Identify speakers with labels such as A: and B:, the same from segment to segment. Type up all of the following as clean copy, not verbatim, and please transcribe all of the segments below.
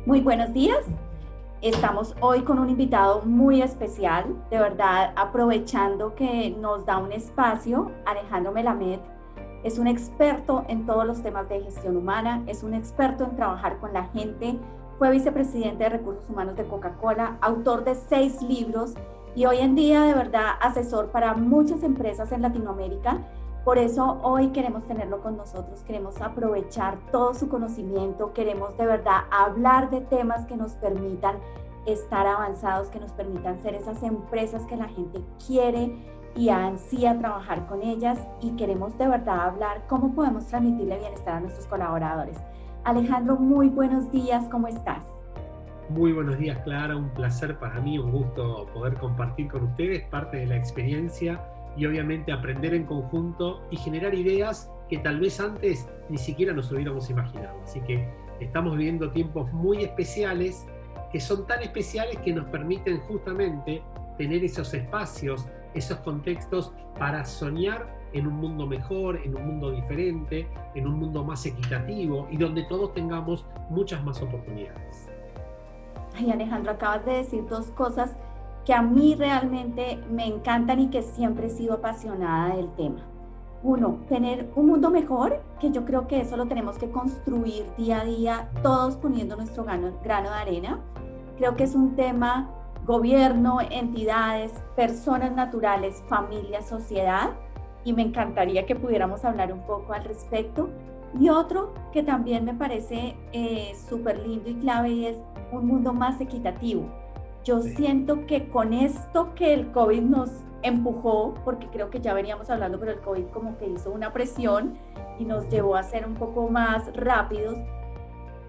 A: Muy buenos días. Estamos hoy con un invitado muy especial, de verdad, aprovechando que nos da un espacio. Alejandro Melamed es un experto en todos los temas de gestión humana, es un experto en trabajar con la gente, fue vicepresidente de Recursos Humanos de Coca-Cola, autor de 6 libros y hoy en día, de verdad, asesor para muchas empresas en Latinoamérica. Por eso hoy queremos tenerlo con nosotros, queremos aprovechar todo su conocimiento, queremos de verdad hablar de temas que nos permitan estar avanzados, que nos permitan ser esas empresas que la gente quiere y ansía trabajar con ellas, y queremos de verdad hablar cómo podemos transmitirle bienestar a nuestros colaboradores. Alejandro, muy buenos días, ¿cómo estás?
B: Muy buenos días, Clara. Un placer para mí, un gusto poder compartir con ustedes parte de la experiencia y obviamente aprender en conjunto y generar ideas que tal vez antes ni siquiera nos hubiéramos imaginado. Así que estamos viviendo tiempos muy especiales, que son tan especiales que nos permiten justamente tener esos espacios, esos contextos para soñar en un mundo mejor, en un mundo diferente, en un mundo más equitativo y donde todos tengamos muchas más oportunidades.
A: Ay, Alejandro, acabas de decir 2 cosas que a mí realmente me encantan y que siempre he sido apasionada del tema. Uno, tener un mundo mejor, que yo creo que eso lo tenemos que construir día a día, todos poniendo nuestro grano de arena. Creo que es un tema gobierno, entidades, personas naturales, familia, sociedad, y me encantaría que pudiéramos hablar un poco al respecto. Y otro que también me parece súper lindo y clave, y es un mundo más equitativo. Yo
B: Sí.
A: siento que con esto que el COVID nos empujó, porque creo que ya veníamos hablando, pero el COVID como que hizo una presión y nos llevó a ser un poco más rápidos,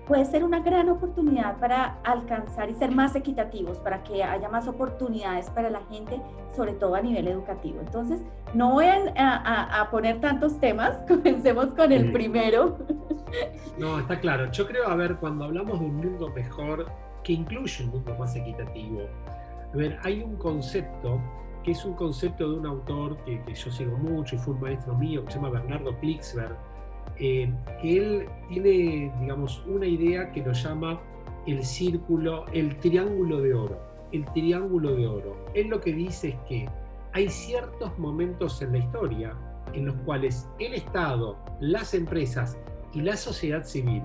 A: puede ser una gran oportunidad para alcanzar y ser más equitativos, para que haya más oportunidades para la gente, sobre todo a nivel educativo. Entonces, no voy a poner tantos temas, comencemos con el
B: Sí.
A: primero.
B: No, está claro. Yo creo, a ver, cuando hablamos de un mundo mejor, que incluye un mundo más equitativo, a ver, hay un concepto que es un concepto de un autor que yo sigo mucho y fue un maestro mío, que se llama Bernardo Klixberg, que él tiene, digamos, una idea que lo llama el círculo, el triángulo de oro. El triángulo de oro. Él lo que dice es que hay ciertos momentos en la historia en los cuales el Estado, las empresas y la sociedad civil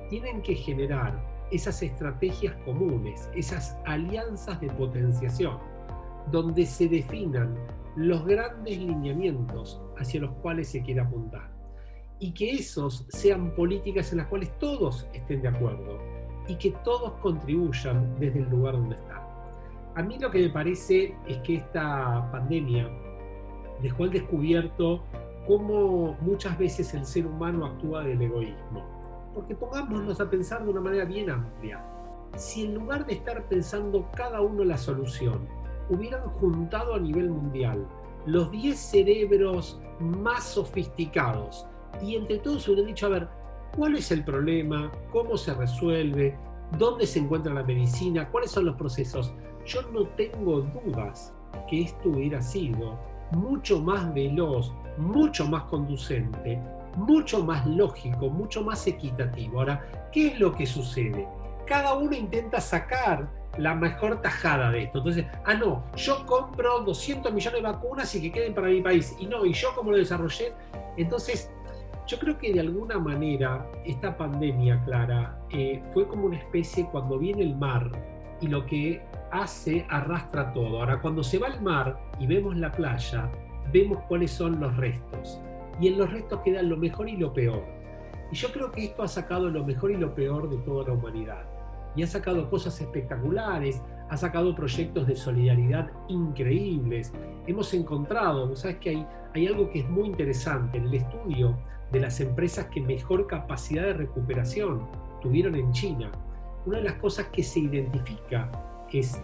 B: tienen que generar esas estrategias comunes, esas alianzas de potenciación, donde se definan los grandes lineamientos hacia los cuales se quiere apuntar. Y que esos sean políticas en las cuales todos estén de acuerdo y que todos contribuyan desde el lugar donde están. A mí lo que me parece es que esta pandemia dejó al descubierto cómo muchas veces el ser humano actúa del egoísmo. Porque pongámonos a pensar de una manera bien amplia. Si en lugar de estar pensando cada uno la solución, hubieran juntado a nivel mundial los 10 cerebros más sofisticados y entre todos hubieran dicho, a ver, ¿cuál es el problema? ¿Cómo se resuelve? ¿Dónde se encuentra la medicina? ¿Cuáles son los procesos? Yo no tengo dudas que esto hubiera sido mucho más veloz, mucho más conducente, mucho más lógico, mucho más equitativo. Ahora, ¿qué es lo que sucede? Cada uno intenta sacar la mejor tajada de esto. Entonces, no, yo compro 200 millones de vacunas y que queden para mi país. Y no, y yo como lo desarrollé. Entonces, yo creo que de alguna manera esta pandemia, Clara, fue como una especie cuando viene el mar y lo que hace arrastra todo. Ahora, cuando se va al mar y vemos la playa, vemos cuáles son los restos. Y en los restos quedan lo mejor y lo peor. Y yo creo que esto ha sacado lo mejor y lo peor de toda la humanidad. Y ha sacado cosas espectaculares, ha sacado proyectos de solidaridad increíbles. Hemos encontrado, ¿sabes qué? Hay algo que es muy interesante en el estudio de las empresas que mejor capacidad de recuperación tuvieron en China. Una de las cosas que se identifica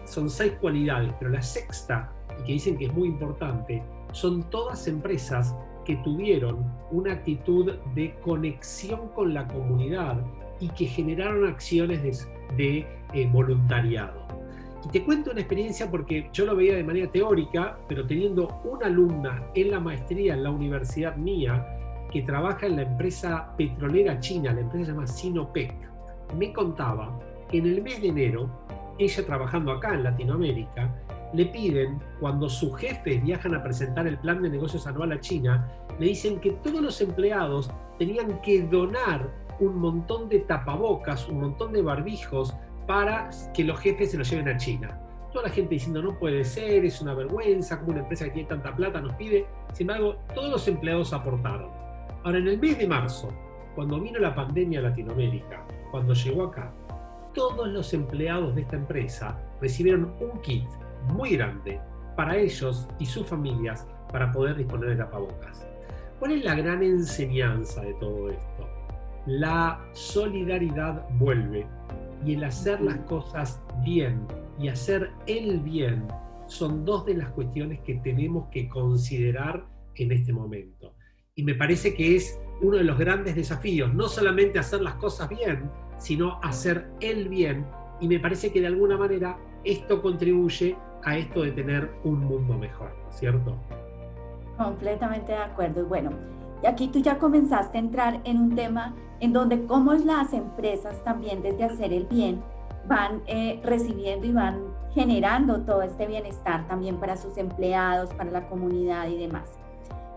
B: son 6 cualidades, pero la sexta, y que dicen que es muy importante, son todas empresas que tuvieron una actitud de conexión con la comunidad y que generaron acciones de voluntariado. Y te cuento una experiencia porque yo lo veía de manera teórica, pero teniendo una alumna en la maestría en la universidad mía que trabaja en la empresa petrolera china, la empresa se llama Sinopec, me contaba que en el mes de enero, ella trabajando acá en Latinoamérica, le piden, cuando sus jefes viajan a presentar el plan de negocios anual a China, le dicen que todos los empleados tenían que donar un montón de tapabocas, un montón de barbijos para que los jefes se los lleven a China. Toda la gente diciendo, no puede ser, es una vergüenza, como una empresa que tiene tanta plata nos pide. Sin embargo, todos los empleados aportaron. Ahora, en el mes de marzo, cuando vino la pandemia a Latinoamérica, cuando llegó acá, todos los empleados de esta empresa recibieron un kit muy grande para ellos y sus familias para poder disponer de tapabocas. ¿Cuál es la gran enseñanza de todo esto? La solidaridad vuelve, y el hacer las cosas bien y hacer el bien son dos de las cuestiones que tenemos que considerar en este momento. Y me parece que es uno de los grandes desafíos, no solamente hacer las cosas bien, sino hacer el bien, y me parece que de alguna manera esto contribuye a esto de tener un mundo mejor, ¿no es cierto?
A: Completamente de acuerdo. Y bueno, y aquí tú ya comenzaste a entrar en un tema en donde cómo las empresas también desde hacer el bien van recibiendo y van generando todo este bienestar también para sus empleados, para la comunidad y demás.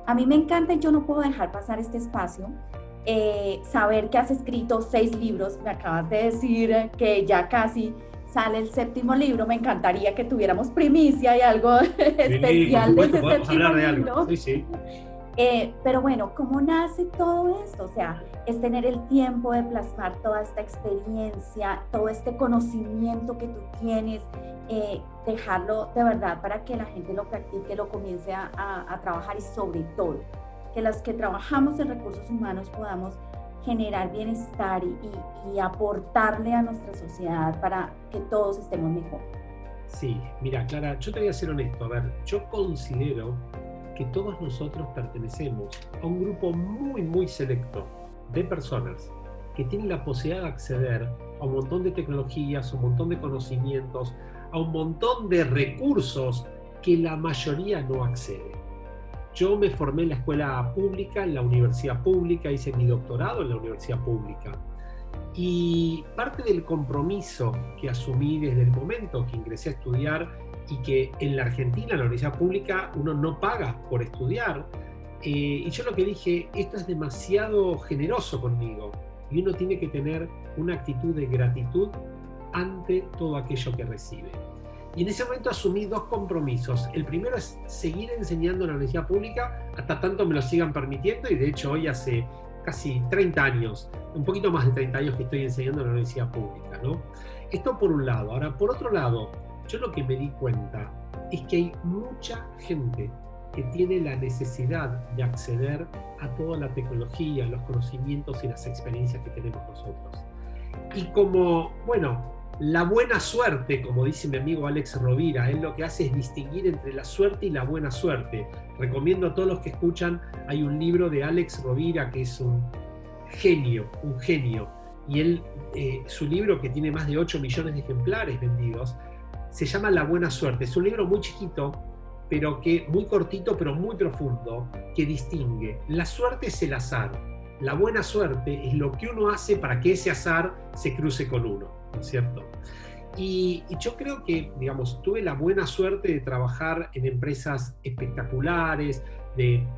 A: A mí me encanta y yo no puedo dejar pasar este espacio, saber que has escrito 6 libros, me acabas de decir que ya casi sale el 7º libro, me encantaría que tuviéramos primicia y algo especial de ese 7º libro.
B: Sí, sí.
A: Pero bueno, ¿cómo nace todo esto? O sea, es tener el tiempo de plasmar toda esta experiencia, todo este conocimiento que tú tienes, dejarlo de verdad para que la gente lo practique, lo comience a trabajar, y sobre todo, que los que trabajamos en recursos humanos podamos generar bienestar y aportarle a nuestra sociedad para que todos estemos mejor.
B: Sí, mira, Clara, yo te voy a ser honesto. A ver, yo considero que todos nosotros pertenecemos a un grupo muy, muy selecto de personas que tienen la posibilidad de acceder a un montón de tecnologías, a un montón de conocimientos, a un montón de recursos que la mayoría no accede. Yo me formé en la escuela pública, en la universidad pública, hice mi doctorado en la universidad pública. Y parte del compromiso que asumí desde el momento que ingresé a estudiar, y que en la Argentina, en la universidad pública, uno no paga por estudiar, y yo lo que dije, esto es demasiado generoso conmigo, y uno tiene que tener una actitud de gratitud ante todo aquello que recibe. Y en ese momento asumí 2 compromisos. El primero es seguir enseñando en la universidad pública hasta tanto me lo sigan permitiendo, y de hecho hoy hace casi 30 años, un poquito más de 30 años que estoy enseñando en la universidad pública, ¿no? Esto por un lado. Ahora, por otro lado, yo lo que me di cuenta es que hay mucha gente que tiene la necesidad de acceder a toda la tecnología, los conocimientos y las experiencias que tenemos nosotros. Y como, bueno, la buena suerte, como dice mi amigo Alex Rovira, él lo que hace es distinguir entre la suerte y la buena suerte. Recomiendo a todos los que escuchan, hay un libro de Alex Rovira que es un genio, y él, su libro, que tiene más de 8 millones de ejemplares vendidos, se llama La Buena Suerte. Es un libro muy chiquito, pero que muy cortito, pero muy profundo, que distingue. La suerte es el azar. La buena suerte es lo que uno hace para que ese azar se cruce con uno, ¿no es cierto? Y yo creo que, digamos, tuve la buena suerte de trabajar en empresas espectaculares,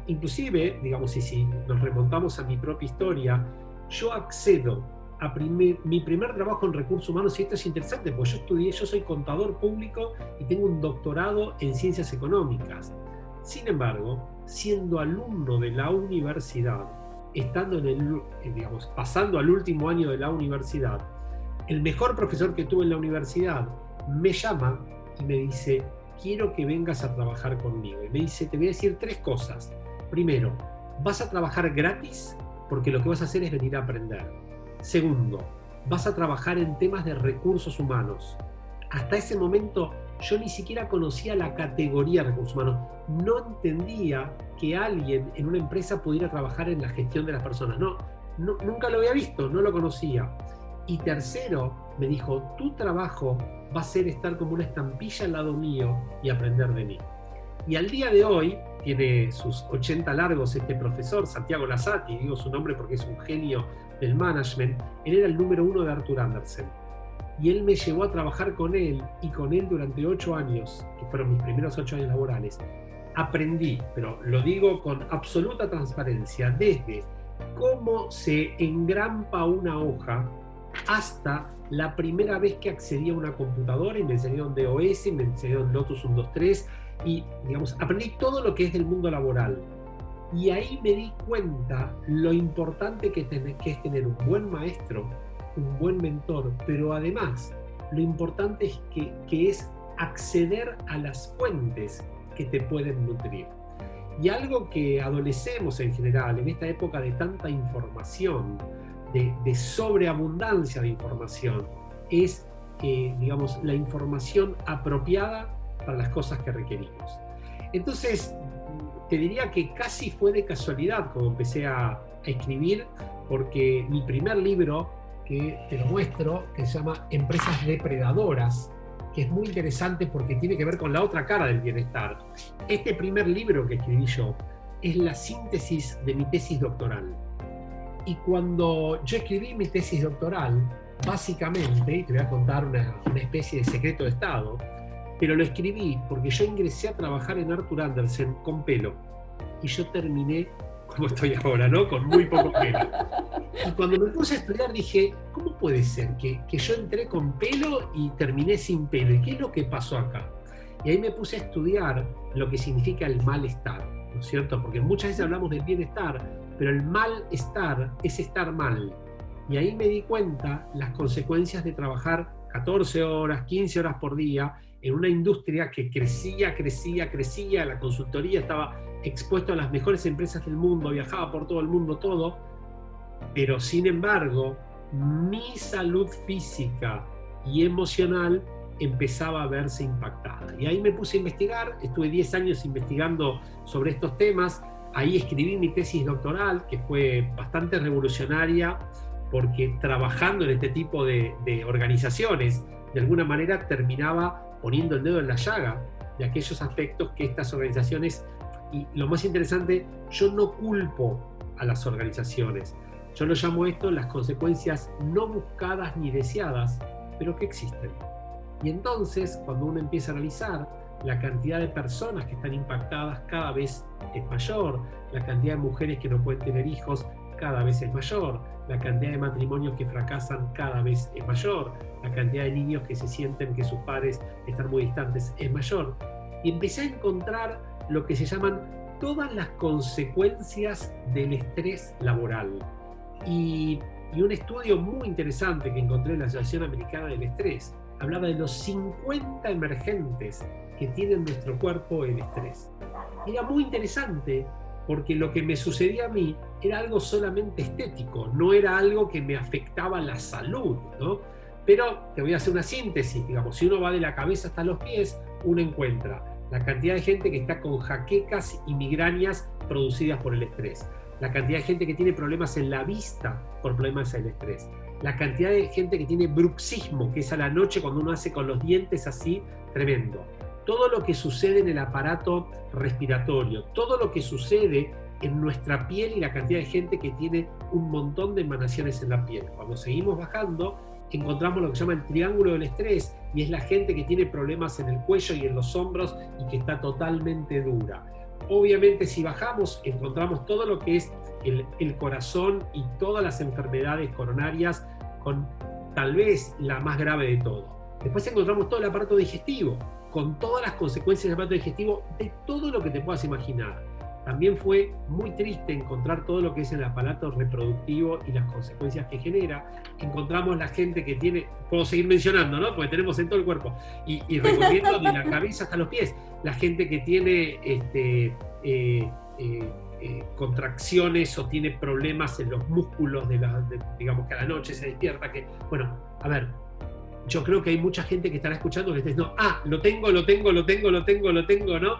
B: inclusive, digamos, y si nos remontamos a mi propia historia, yo accedo a mi primer trabajo en recursos humanos, y esto es interesante, porque yo soy contador público y tengo un doctorado en ciencias económicas. Sin embargo, siendo alumno de la universidad, estando pasando al último año de la universidad, el mejor profesor que tuve en la universidad me llama y me dice, quiero que vengas a trabajar conmigo. Y me dice, te voy a decir 3 cosas. Primero, vas a trabajar gratis porque lo que vas a hacer es venir a aprender. Segundo, vas a trabajar en temas de recursos humanos. Hasta ese momento yo ni siquiera conocía la categoría de recursos humanos. No entendía que alguien en una empresa pudiera trabajar en la gestión de las personas. Nunca lo había visto, no lo conocía. Y tercero, me dijo, tu trabajo va a ser estar como una estampilla al lado mío y aprender de mí. Y al día de hoy, tiene sus 80 largos este profesor, Santiago Lasati, digo su nombre porque es un genio del management. Él era el número 1 de Arthur Andersen. y él me llevó a trabajar con él, y con él durante 8 años, que fueron mis primeros 8 años laborales, aprendí, pero lo digo con absoluta transparencia, desde cómo se engrampa una hoja hasta la primera vez que accedí a una computadora y me enseñaron DOS, me enseñaron Lotus 123 y, digamos, aprendí todo lo que es del mundo laboral. Y ahí me di cuenta lo importante que es tener un buen maestro, un buen mentor, pero además lo importante es que es acceder a las fuentes que te pueden nutrir. Y algo que adolecemos en general en esta época de tanta información, de sobreabundancia de información, es, digamos, la información apropiada para las cosas que requerimos. Entonces, te diría que casi fue de casualidad como empecé a escribir, porque mi primer libro, que te lo muestro, que se llama Empresas Depredadoras, que es muy interesante porque tiene que ver con la otra cara del bienestar. Este primer libro que escribí yo es la síntesis de mi tesis doctoral. Y cuando yo escribí mi tesis doctoral, básicamente, y te voy a contar una especie de secreto de Estado, pero lo escribí porque yo ingresé a trabajar en Arthur Andersen con pelo. Y yo terminé como estoy ahora, ¿no? Con muy poco pelo. Y cuando me puse a estudiar dije, ¿cómo puede ser que yo entré con pelo y terminé sin pelo? ¿Y qué es lo que pasó acá? Y ahí me puse a estudiar lo que significa el malestar, ¿no es cierto? Porque muchas veces hablamos del bienestar, pero el malestar es estar mal. Y ahí me di cuenta las consecuencias de trabajar 14 horas, 15 horas por día en una industria que crecía, la consultoría estaba expuesto a las mejores empresas del mundo, viajaba por todo el mundo, todo, pero sin embargo, mi salud física y emocional empezaba a verse impactada. Y ahí me puse a investigar, estuve 10 años investigando sobre estos temas, ahí escribí mi tesis doctoral, que fue bastante revolucionaria, porque trabajando en este tipo de organizaciones, de alguna manera terminaba poniendo el dedo en la llaga de aquellos aspectos que estas organizaciones, y lo más interesante, yo no culpo a las organizaciones, yo lo llamo esto las consecuencias no buscadas ni deseadas, pero que existen. Y entonces, cuando uno empieza a analizar, la cantidad de personas que están impactadas cada vez es mayor, la cantidad de mujeres que no pueden tener hijos cada vez es mayor, la cantidad de matrimonios que fracasan cada vez es mayor, la cantidad de niños que se sienten que sus padres están muy distantes es mayor. Y empecé a encontrar lo que se llaman todas las consecuencias del estrés laboral. Y un estudio muy interesante que encontré en la Asociación Americana del Estrés hablaba de los 50 emergentes que tiene en nuestro cuerpo el estrés. Y era muy interesante porque lo que me sucedía a mí era algo solamente estético, no era algo que me afectaba la salud, ¿no? Pero te voy a hacer una síntesis, digamos, si uno va de la cabeza hasta los pies, uno encuentra la cantidad de gente que está con jaquecas y migrañas producidas por el estrés, la cantidad de gente que tiene problemas en la vista por problemas del estrés, la cantidad de gente que tiene bruxismo, que es a la noche cuando uno hace con los dientes así, tremendo. Todo lo que sucede en el aparato respiratorio, todo lo que sucede en nuestra piel y la cantidad de gente que tiene un montón de emanaciones en la piel. Cuando seguimos bajando, encontramos lo que se llama el triángulo del estrés, y es la gente que tiene problemas en el cuello y en los hombros y que está totalmente dura. Obviamente, si bajamos, encontramos todo lo que es el corazón y todas las enfermedades coronarias, con tal vez la más grave de todo. Después encontramos todo el aparato digestivo, con todas las consecuencias del aparato digestivo de todo lo que te puedas imaginar. También fue muy triste encontrar todo lo que es el aparato reproductivo y las consecuencias que genera. Encontramos la gente que tiene, puedo seguir mencionando, ¿no? Porque tenemos en todo el cuerpo, y recorriendo de la cabeza hasta los pies, la gente que tiene contracciones o tiene problemas en los músculos, digamos que a la noche se despierta, que, bueno, a ver, yo creo que hay mucha gente que estará escuchando que está diciendo, lo tengo, ¿no?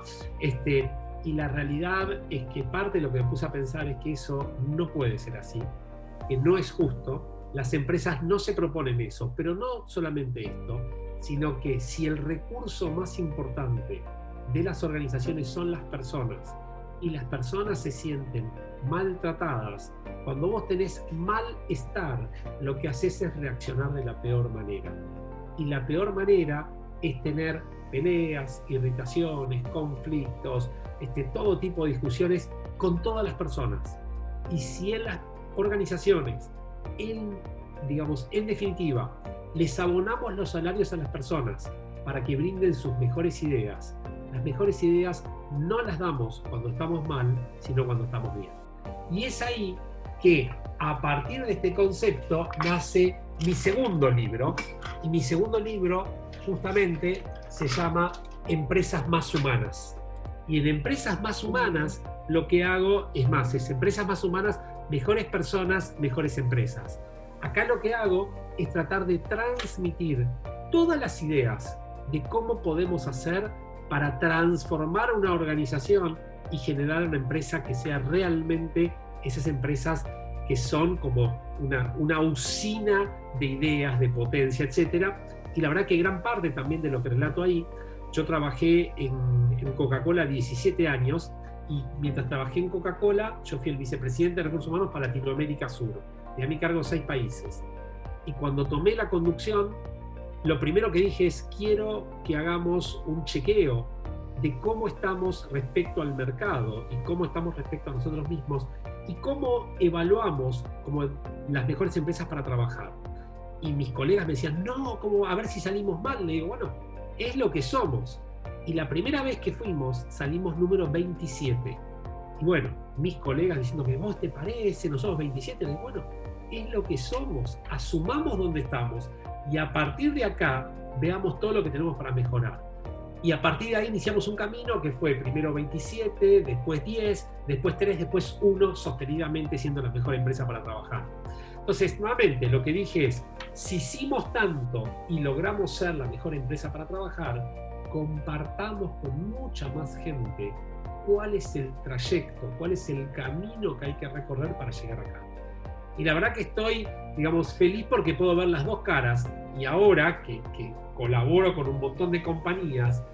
B: Y la realidad es que parte de lo que me puse a pensar es que eso no puede ser así, que no es justo. Las empresas no se proponen eso, pero no solamente esto, sino que si el recurso más importante de las organizaciones son las personas, y las personas se sienten maltratadas, cuando vos tenés malestar, lo que haces es reaccionar de la peor manera. Y la peor manera es tener peleas, irritaciones, conflictos, todo tipo de discusiones con todas las personas. Y si en las organizaciones, en definitiva, les abonamos los salarios a las personas para que brinden sus mejores ideas, las mejores ideas no las damos cuando estamos mal, sino cuando estamos bien. Y es ahí que, a partir de este concepto, nace mi segundo libro. Y mi segundo libro, justamente, se llama Empresas Más Humanas. Y en Empresas Más Humanas, lo que hago es Empresas Más Humanas, mejores personas, mejores empresas. Acá lo que hago es tratar de transmitir todas las ideas de cómo podemos hacer para transformar una organización y generar una empresa que sea realmente esas empresas que son como una usina de ideas, de potencia, etc. Y la verdad que gran parte también de lo que relato ahí, yo trabajé en Coca-Cola 17 años y mientras trabajé en Coca-Cola, yo fui el vicepresidente de Recursos Humanos para Latinoamérica Sur. Tenía a mi cargo 6 países. Y cuando tomé la conducción, lo primero que dije es, quiero que hagamos un chequeo de cómo estamos respecto al mercado y cómo estamos respecto a nosotros mismos y cómo evaluamos como las mejores empresas para trabajar. Y mis colegas me decían, no, ¿cómo? A ver si salimos mal. Le digo, bueno, es lo que somos. Y la primera vez que fuimos, salimos número 27. Y bueno, mis colegas diciéndome, ¿vos te parece? ¿No somos 27? Le digo, bueno, es lo que somos. Asumamos dónde estamos. Y a partir de acá, veamos todo lo que tenemos para mejorar. Y a partir de ahí iniciamos un camino que fue primero 27, después 10, después 3, después 1, sostenidamente siendo la mejor empresa para trabajar. Entonces, nuevamente, lo que dije es, si hicimos tanto y logramos ser la mejor empresa para trabajar, compartamos con mucha más gente cuál es el trayecto, cuál es el camino que hay que recorrer para llegar acá. Y la verdad que estoy, feliz porque puedo ver las dos caras. Y ahora que colaboro con un montón de compañías,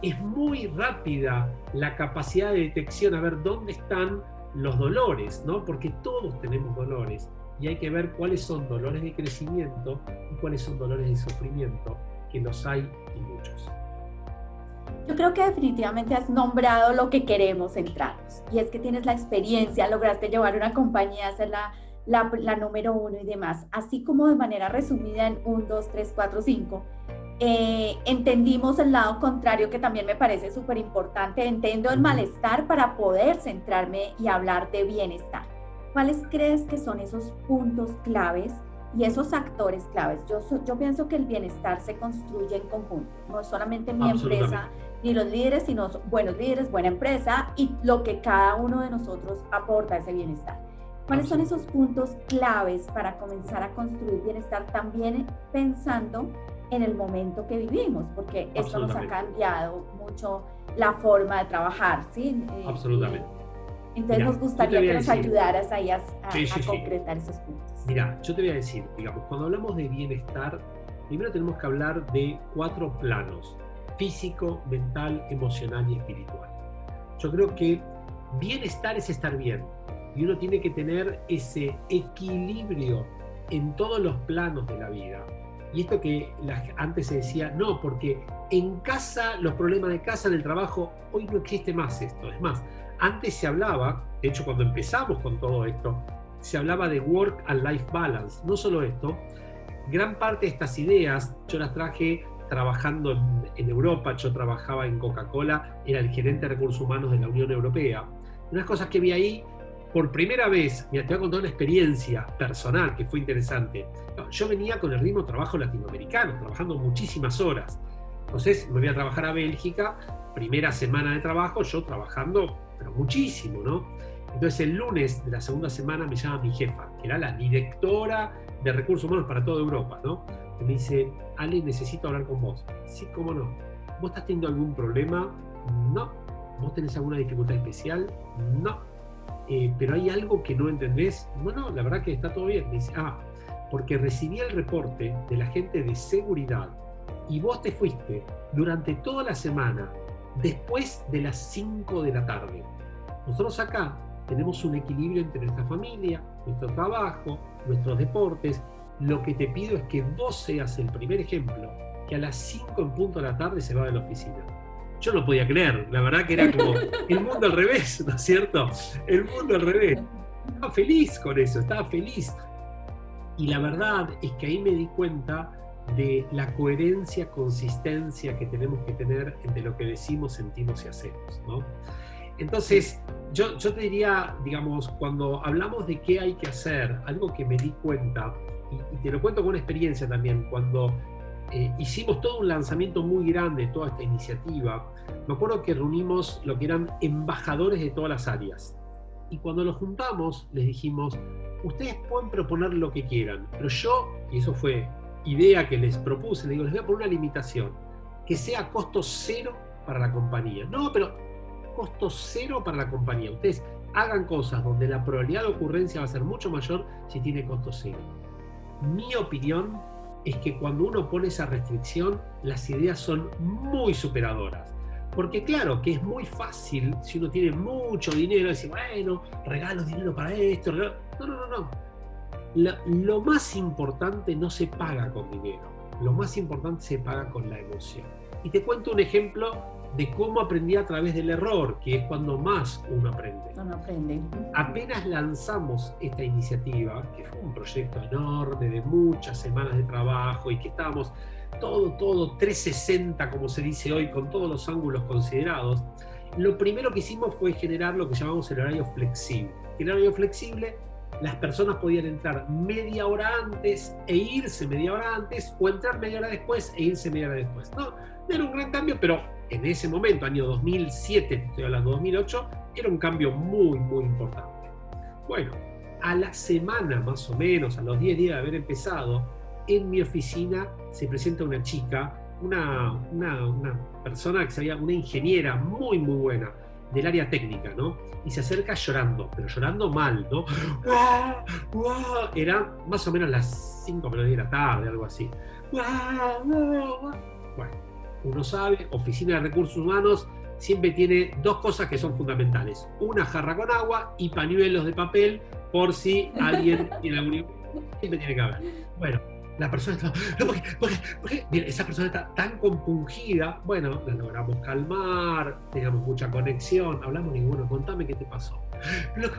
B: es muy rápida la capacidad de detección a ver dónde están los dolores, ¿no? Porque todos tenemos dolores y hay que ver cuáles son dolores de crecimiento y cuáles son dolores de sufrimiento, que los hay y muchos.
A: Yo creo que definitivamente has nombrado lo que queremos centrarnos, y es que tienes la experiencia, lograste llevar una compañía a ser la número 1 y demás, así como de manera resumida en 1, 2, 3, 4, 5. Entendimos el lado contrario, que también me parece súper importante. Entiendo el malestar para poder centrarme y hablar de bienestar. ¿Cuáles crees que son esos puntos claves y esos actores claves? Yo pienso que el bienestar se construye en conjunto, no es solamente mi empresa ni los líderes, sino buenos líderes, buena empresa y lo que cada uno de nosotros aporta a ese bienestar. ¿Cuáles son esos puntos claves para comenzar a construir bienestar, también pensando en el momento que vivimos? Porque esto nos ha cambiado mucho la forma de trabajar, ¿sí?
B: Absolutamente.
A: Entonces nos gustaría que nos ayudaras ahí a concretar esos puntos.
B: Mira, yo te voy a decir, cuando hablamos de bienestar, primero tenemos que hablar de 4 planos: físico, mental, emocional y espiritual. Yo creo que bienestar es estar bien. Y uno tiene que tener ese equilibrio en todos los planos de la vida. Y esto que antes se decía, no, porque en casa, los problemas de casa, en el trabajo, hoy no existe más esto. Es más, antes se hablaba, de hecho cuando empezamos con todo esto, se hablaba de work and life balance. No solo esto, gran parte de estas ideas yo las traje trabajando en Europa. Yo trabajaba en Coca-Cola, era el gerente de recursos humanos de la Unión Europea. Unas cosas que vi ahí, por primera vez, te voy a contar una experiencia personal que fue interesante. Yo venía con el ritmo de trabajo latinoamericano, trabajando muchísimas horas. Entonces me voy a trabajar a Bélgica, primera semana de trabajo, yo trabajando, pero muchísimo, ¿no? Entonces el lunes de la segunda semana me llama mi jefa, que era la directora de recursos humanos para toda Europa, ¿no? Y me dice, Ale, necesito hablar con vos. Sí, ¿cómo no? ¿Vos estás teniendo algún problema? No. ¿Vos tenés alguna dificultad especial? No. Pero hay algo que no entendés. No, la verdad que está todo bien. Me dice, porque recibí el reporte de la gente de seguridad y vos te fuiste durante toda la semana después de las 5 de la tarde. Nosotros acá tenemos un equilibrio entre nuestra familia, nuestro trabajo, nuestros deportes. Lo que te pido es que vos seas el primer ejemplo que a las 5 en punto de la tarde se va de la oficina. Yo no podía creer, la verdad que era como el mundo al revés, ¿no es cierto? El mundo al revés. Estaba feliz con eso, estaba feliz. Y la verdad es que ahí me di cuenta de la coherencia, consistencia que tenemos que tener entre lo que decimos, sentimos y hacemos, ¿no? Entonces, yo te diría, digamos, cuando hablamos de qué hay que hacer, algo que me di cuenta, y te lo cuento con una experiencia también, cuando hicimos todo un lanzamiento muy grande, toda esta iniciativa, me acuerdo que reunimos lo que eran embajadores de todas las áreas. Y cuando los juntamos, les dijimos, ustedes pueden proponer lo que quieran, pero yo, y eso fue idea que les propuse, les digo, les voy a poner una limitación, que sea costo cero para la compañía. No, pero costo cero para la compañía. Ustedes hagan cosas donde la probabilidad de ocurrencia va a ser mucho mayor si tiene costo cero. Mi opinión es que cuando uno pone esa restricción, las ideas son muy superadoras. Porque claro, que es muy fácil, si uno tiene mucho dinero, decir, bueno, regalo dinero para esto, regalo... No. Lo más importante no se paga con dinero, lo más importante se paga con la emoción. Y te cuento un ejemplo de cómo aprendí a través del error, que es cuando más uno aprende.
A: Uno aprende.
B: Apenas lanzamos esta iniciativa, que fue un proyecto enorme de muchas semanas de trabajo y que estábamos todo 360, como se dice hoy, con todos los ángulos considerados, lo primero que hicimos fue generar lo que llamamos el horario flexible. El horario flexible, las personas podían entrar media hora antes e irse media hora antes, o entrar media hora después e irse media hora después. No era un gran cambio, pero en ese momento, año 2007, estoy hablando de 2008, era un cambio muy, muy importante. Bueno, a la semana más o menos, a los 10 días de haber empezado, en mi oficina se presenta una chica, una persona que sabía, una ingeniera muy, muy buena del área técnica, ¿no? Y se acerca llorando, pero llorando mal, ¿no? Era más o menos las 5 menos 10 de la tarde, algo así. Bueno, uno sabe, oficina de recursos humanos siempre tiene dos cosas que son fundamentales: una jarra con agua y pañuelos de papel por si alguien tiene algún... Siempre tiene que haber. Bueno, la persona está... ¿Por qué? Bien, esa persona está tan compungida. Bueno, la logramos calmar, teníamos mucha conexión, hablamos y bueno, contame qué te pasó. Lo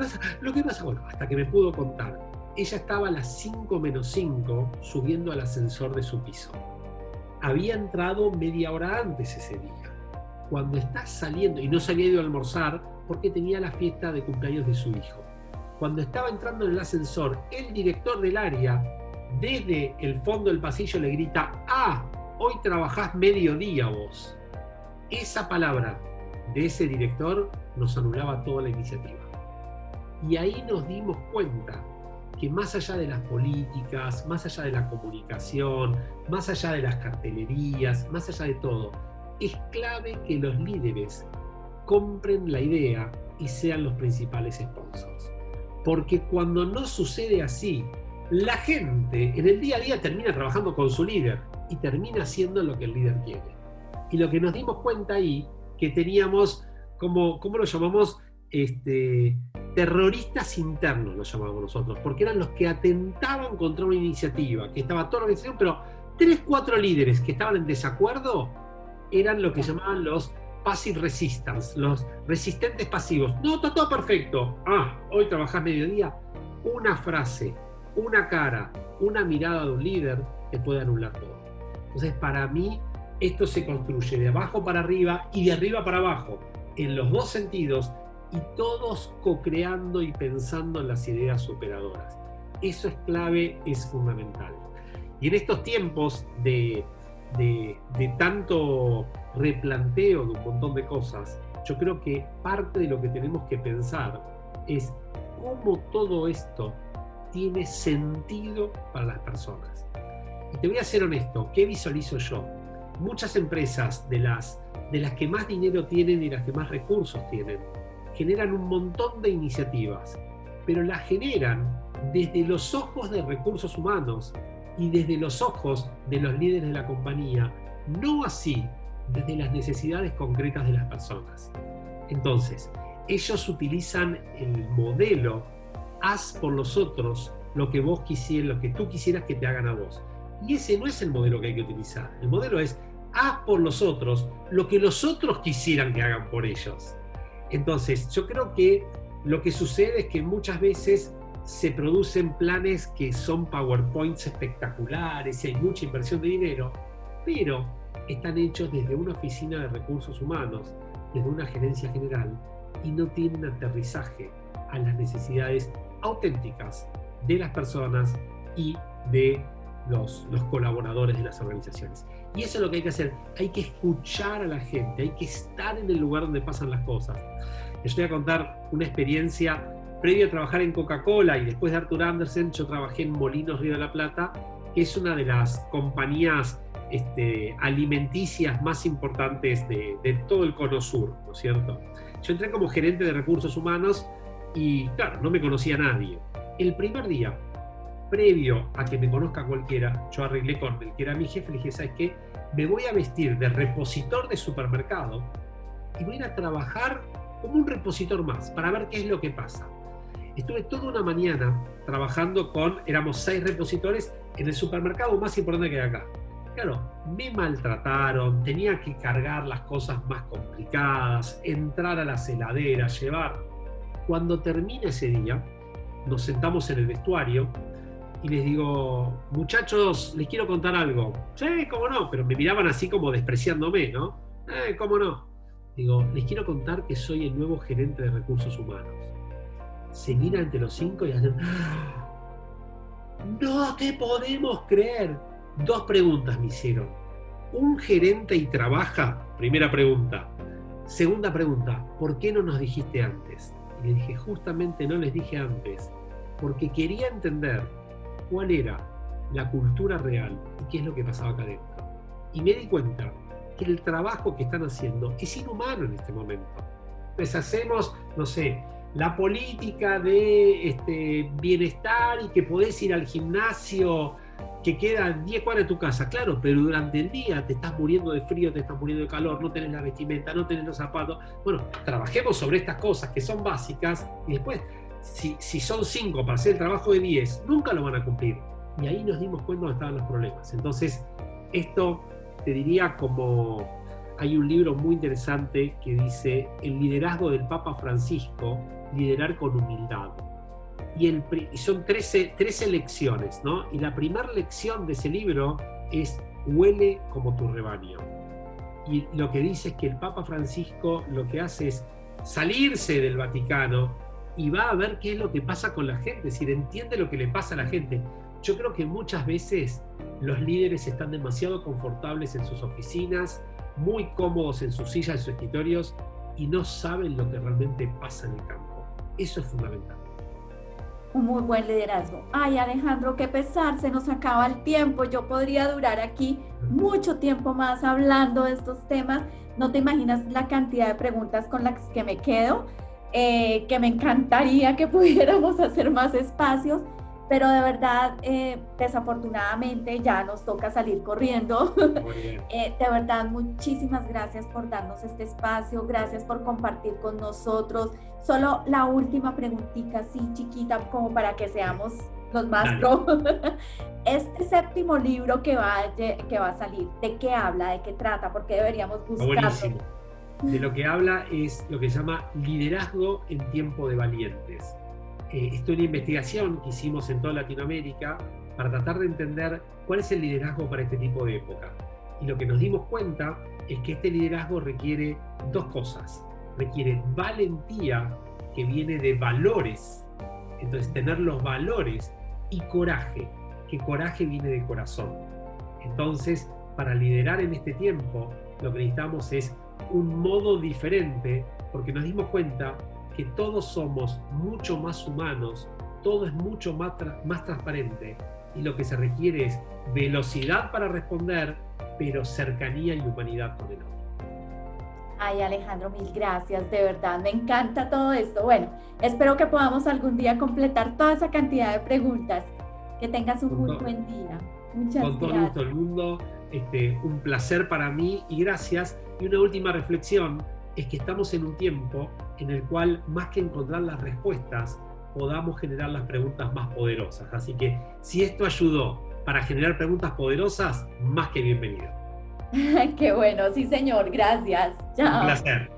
B: que pasa, bueno, hasta que me pudo contar. Ella estaba a las 5 menos 5 subiendo al ascensor de su piso. Había entrado media hora antes ese día. Cuando está saliendo, y no se había ido a almorzar porque tenía la fiesta de cumpleaños de su hijo. Cuando estaba entrando en el ascensor, el director del área, desde el fondo del pasillo, le grita: ¡ah! Hoy trabajás mediodía vos. Esa palabra de ese director nos anulaba toda la iniciativa. Y ahí nos dimos cuenta que más allá de las políticas, más allá de la comunicación, más allá de las cartelerías, más allá de todo, es clave que los líderes compren la idea y sean los principales sponsors. Porque cuando no sucede así, la gente en el día a día termina trabajando con su líder y termina haciendo lo que el líder quiere. Y lo que nos dimos cuenta ahí, que teníamos, ¿cómo lo llamamos? Terroristas internos, lo llamábamos nosotros, porque eran los que atentaban contra una iniciativa, que estaba toda la organización, pero 3-4 líderes que estaban en desacuerdo eran lo que llamaban los passive resistance, los resistentes pasivos. No, está todo perfecto. Hoy trabajás mediodía. Una frase, una cara, una mirada de un líder te puede anular todo. Entonces, para mí, esto se construye de abajo para arriba y de arriba para abajo, en los dos sentidos, y todos co-creando y pensando en las ideas superadoras. Eso es clave, es fundamental. Y en estos tiempos de tanto replanteo de un montón de cosas, yo creo que parte de lo que tenemos que pensar es cómo todo esto tiene sentido para las personas. Y te voy a ser honesto, ¿qué visualizo yo? Muchas empresas de las que más dinero tienen y las que más recursos tienen, generan un montón de iniciativas, pero las generan desde los ojos de recursos humanos y desde los ojos de los líderes de la compañía, no así desde las necesidades concretas de las personas. Entonces, ellos utilizan el modelo haz por los otros lo que vos quisieras, lo que tú quisieras que te hagan a vos. Y ese no es el modelo que hay que utilizar. El modelo es: haz por los otros lo que los otros quisieran que hagan por ellos. Entonces, yo creo que lo que sucede es que muchas veces se producen planes que son PowerPoints espectaculares y hay mucha inversión de dinero, pero están hechos desde una oficina de recursos humanos, desde una gerencia general, y no tienen aterrizaje a las necesidades auténticas de las personas y de los colaboradores de las organizaciones. Y eso es lo que hay que hacer. Hay que escuchar a la gente, hay que estar en el lugar donde pasan las cosas. Les voy a contar una experiencia. Previo a trabajar en Coca-Cola y después de Arthur Andersen, yo trabajé en Molinos Río de la Plata, que es una de las compañías alimenticias más importantes de todo el Cono Sur, ¿no es cierto? Yo entré como gerente de recursos humanos y, claro, no me conocía nadie. El primer día, previo a que me conozca cualquiera, yo arreglé con el que era mi jefe, le dije: ¿sabes qué? Me voy a vestir de repositor de supermercado y voy a ir a trabajar como un repositor más, para ver qué es lo que pasa. Estuve toda una mañana trabajando éramos 6 repositores en el supermercado más importante que hay acá. Claro, me maltrataron, tenía que cargar las cosas más complicadas, entrar a las heladeras, llevar. Cuando termina ese día, nos sentamos en el vestuario y les digo: muchachos, les quiero contar algo. Sí, cómo no, pero me miraban así como despreciándome, ¿no? Cómo no. Digo: les quiero contar que soy el nuevo gerente de recursos humanos. Se miran entre los 5 y hacen: ¡no te podemos creer! 2 preguntas me hicieron. ¿Un gerente y trabaja? Primera pregunta. Segunda pregunta: ¿por qué no nos dijiste antes? Y le dije: justamente no les dije antes, porque quería entender cuál era la cultura real y qué es lo que pasaba acá adentro. Y me di cuenta que el trabajo que están haciendo es inhumano en este momento. Pues hacemos, no sé, la política de bienestar y que podés ir al gimnasio que queda 10 cuadras de tu casa. Claro, pero durante el día te estás muriendo de frío, te estás muriendo de calor, no tenés la vestimenta, no tenés los zapatos. Bueno, trabajemos sobre estas cosas que son básicas y después, si son 5 para hacer el trabajo de 10, nunca lo van a cumplir. Y ahí nos dimos cuenta dónde estaban los problemas. Entonces, esto te diría como... Hay un libro muy interesante que dice: el liderazgo del Papa Francisco, liderar con humildad. Y son 13 lecciones, ¿no? Y la primera lección de ese libro es: huele como tu rebaño. Y lo que dice es que el Papa Francisco lo que hace es salirse del Vaticano y va a ver qué es lo que pasa con la gente, es decir, entiende lo que le pasa a la gente. Yo creo que muchas veces los líderes están demasiado confortables en sus oficinas, muy cómodos en sus sillas, en sus escritorios, y no saben lo que realmente pasa en el campo. Eso es fundamental.
A: Un muy buen liderazgo. Ay, Alejandro, qué pesar, se nos acaba el tiempo. Yo podría durar aquí mucho tiempo más hablando de estos temas. No te imaginas la cantidad de preguntas con las que me quedo, que me encantaría que pudiéramos hacer más espacios, pero de verdad, desafortunadamente ya nos toca salir corriendo. De verdad, muchísimas gracias por darnos este espacio, gracias por compartir con nosotros. Solo la última preguntita, así chiquita, como para que seamos los más pro. Este 7º libro que va a salir, ¿de qué habla? ¿De qué trata? ¿Por qué deberíamos buscarlo?
B: Buenísimo. De lo que habla es lo que se llama liderazgo en tiempo de valientes. Esto es una investigación que hicimos en toda Latinoamérica para tratar de entender cuál es el liderazgo para este tipo de época. Y lo que nos dimos cuenta es que este liderazgo requiere 2 cosas. Requiere valentía, que viene de valores, entonces tener los valores, y coraje, que coraje viene de corazón. Entonces, para liderar en este tiempo, lo que necesitamos es un modo diferente, porque nos dimos cuenta que todos somos mucho más humanos, todo es mucho más transparente, y lo que se requiere es velocidad para responder, pero cercanía y humanidad con el otro.
A: Ay, Alejandro, mil gracias, de verdad, me encanta todo esto. Bueno, espero que podamos algún día completar toda esa cantidad de preguntas. Que tengas un muy buen día. Muchas gracias. Con todo el gusto
B: del mundo, un placer para mí y gracias. Y una última reflexión es que estamos en un tiempo en el cual, más que encontrar las respuestas, podamos generar las preguntas más poderosas. Así que si esto ayudó para generar preguntas poderosas, más que bienvenido.
A: Qué bueno, sí señor, gracias.
B: Un
A: Chao.
B: placer.